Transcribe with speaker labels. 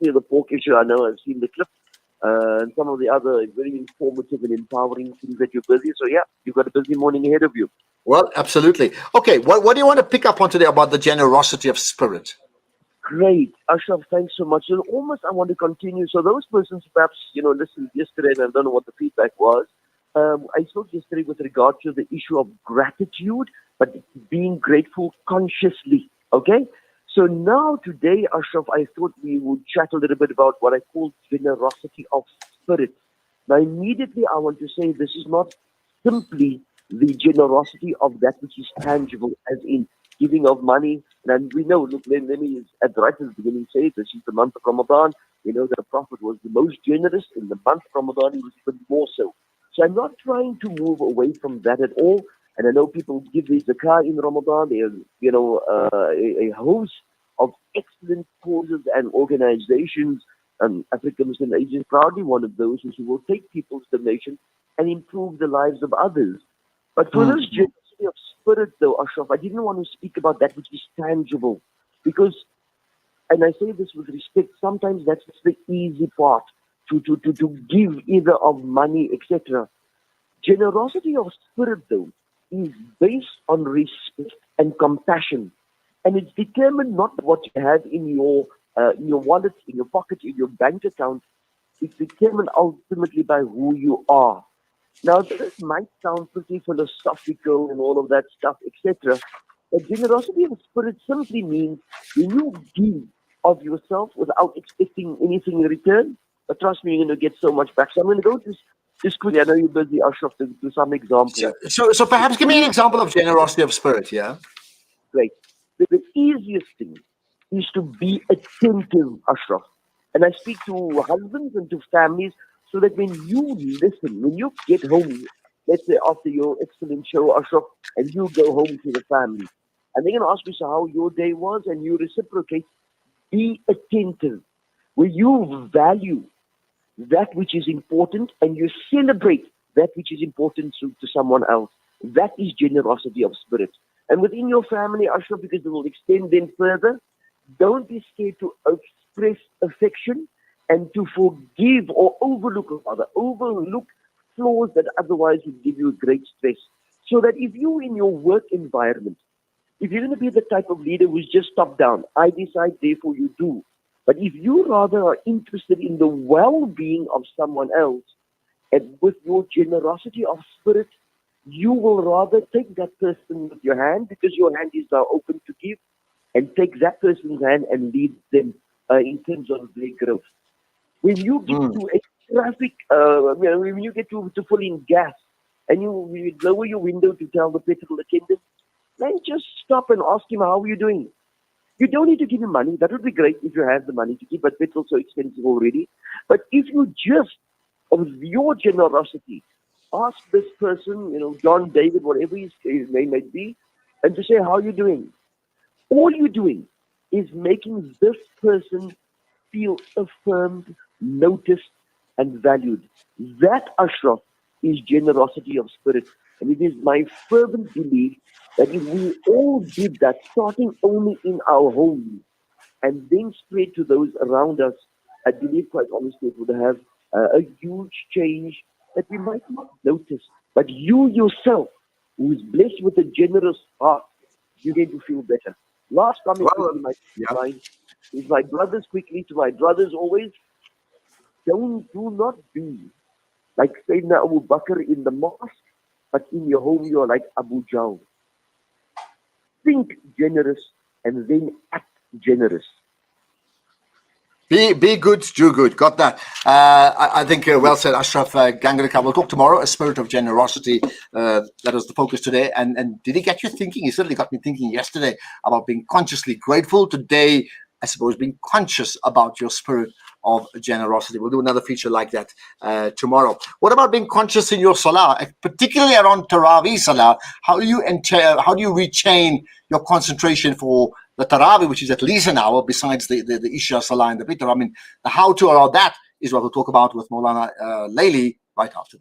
Speaker 1: especially the pork issue. I know I've seen the clip. And some of the other very informative and empowering things that you're busy. So, yeah, you've got a busy morning ahead of you.
Speaker 2: Well, absolutely. Okay, what do you want to pick up on today about the generosity of spirit?
Speaker 1: Great. Ashraf, thanks so much. So almost I want to continue. So those persons perhaps, listened yesterday and I don't know what the feedback was. I spoke yesterday with regard to the issue of gratitude, but being grateful consciously. Okay? So now today, Ashraf, I thought we would chat a little bit about what I call generosity of spirit. Now immediately I want to say this is not simply the generosity of that which is tangible, as in giving of money. And we know, look, let me at right at the beginning say this is the month of Ramadan. We know that the Prophet was the most generous. In the month of Ramadan, he was even more so. So I'm not trying to move away from that at all. And I know people give the zakah in Ramadan. There's, a host of excellent causes and organizations. African Muslim Aid is proudly one of those who will take people's donation and improve the lives of others. But for this generosity of spirit, though, Ashraf, I didn't want to speak about that which is tangible. Because, and I say this with respect, sometimes that's the easy part, to give either of money, etc. Generosity of spirit, though, is based on respect and compassion. And it's determined not what you have in your wallet, in your pocket, in your bank account. It's determined ultimately by who you are. Now, this might sound pretty philosophical and all of that stuff, etc. But generosity of spirit simply means when you give of yourself without expecting anything in return. But trust me, you're going to get so much back. So I'm going to go just quickly. I know you're busy, Ashraf, to some example.
Speaker 2: So perhaps give me an example of generosity of spirit, yeah?
Speaker 1: Great. The easiest thing is to be attentive, Ashraf. And I speak to husbands and to families so that when you listen, when you get home, let's say after your excellent show, Ashraf, and you go home to the family, and they're going to ask you so how your day was, and you reciprocate, be attentive. Where you value that which is important and you celebrate that which is important to someone else. That is generosity of spirit. And within your family, Ashraf, because it will extend them further, don't be scared to express affection and to forgive or overlook flaws that otherwise would give you great stress. So that if you in your work environment, if you're going to be the type of leader who's just top down, I decide, therefore you do. But if you rather are interested in the well-being of someone else, and with your generosity of spirit, you will rather take that person with your hand, because your hand is now open to give, and take that person's hand and lead them in terms of their growth. When you get to a traffic, when you get to full in gas, and you lower your window to tell the petrol attendant, then just stop and ask him, how are you doing? You don't need to give him money. That would be great if you have the money to give, but petrol's so expensive already. But if you just, of your generosity, ask this person, John, David, whatever his name may be, and to say, how are you doing? All you're doing is making this person feel affirmed, noticed, and valued. That, Ashraf, is generosity of spirit. And it is my fervent belief that if we all did that, starting only in our homes, and then spread to those around us, I believe quite honestly it would have a huge change that we might not notice. But you yourself, who is blessed with a generous heart, you're going to feel better. Last comment is my brothers, quickly to my brothers always, do not be like Sayyidina Abu Bakr in the mosque, but in your home you're like Abu Jahl. Think generous and then act generous.
Speaker 2: Be good, do good. Got that. I think well said, Ashraf Ganrekar. We'll talk tomorrow. A spirit of generosity. That was the focus today. And did he get you thinking? He certainly got me thinking yesterday about being consciously grateful. Today, I suppose, being conscious about your spirit of generosity. We'll do another feature like that tomorrow. What about being conscious in your salah, particularly around Taraweeh salah? How do you rechain your concentration for the Taraweeh, which is at least an hour, besides the Isha salah and the Fitr? I mean, the how to around that is what we'll talk about with Maulana Layli right after this.